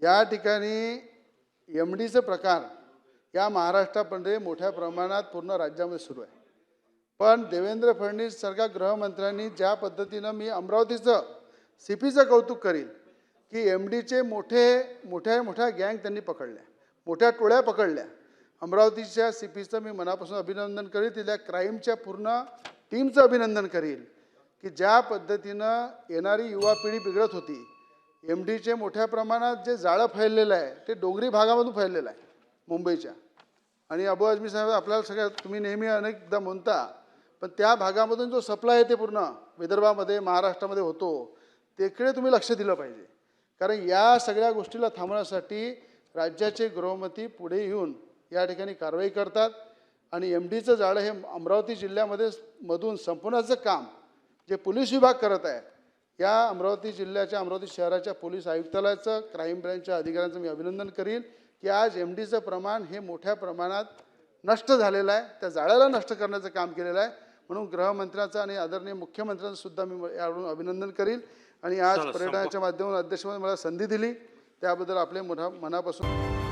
या ठिकाणी एमडीचे प्रकार या महाराष्ट्रामध्ये मोठ्या प्रमाणात पूर्ण राज्यामध्ये सुरू आहे। पण देवेंद्र फडणवीस सारख्या गृहमंत्र्यांनी ज्या पद्धतीनं मी अमरावतीचं सीपीचं कौतुक करील की एमडीचे मोठ्या गँग त्यांनी पकडल्या, मोठ्या टोळ्या पकडल्या। अमरावतीच्या सीपीचं मी मनापासून अभिनंदन करील, तिथल्या क्राईमच्या पूर्ण टीमचं अभिनंदन करील की ज्या पद्धतीनं येणारी युवा पिढी बिघडत होती। एमडीचे मोठ्या प्रमाणात जे जाळं फैललेलं आहे ते डोंगरी भागामधून फैललेलं आहे मुंबईच्या। आणि अबू आझमी साहेब आपल्याला सगळ्या तुम्ही नेहमी अनेकदा म्हणता, पण त्या भागामधून जो सप्लाय आहे ते पूर्ण विदर्भामध्ये महाराष्ट्रामध्ये होतो, तिकडे तुम्ही लक्ष दिलं पाहिजे। कारण या सगळ्या गोष्टीला थांबवण्यासाठी राज्याचे गृहमंत्री पुढे येऊन या ठिकाणी कारवाई करतात आणि एमडीचं जाळं हे अमरावती जिल्ह्यामध्ये मधून संपवण्याचं काम जे पोलीस विभाग करत आहे, या अमरावती जिल्ह्याच्या अमरावती शहराच्या पोलीस आयुक्तालयाचं क्राईम ब्रँचच्या अधिकाऱ्यांचं मी अभिनंदन करील की आज एमडीचं प्रमाण हे मोठ्या प्रमाणात नष्ट झालेलं आहे, त्या जाळ्याला नष्ट करण्याचं काम केलेलं आहे। म्हणून गृहमंत्र्यांचं आणि आदरणीय मुख्यमंत्र्यांचं सुद्धा मी यावरून अभिनंदन करील। आणि आज पर्यटनाच्या माध्यमातून अध्यक्षपदी मला संधी दिली त्याबद्दल आपले मनापासून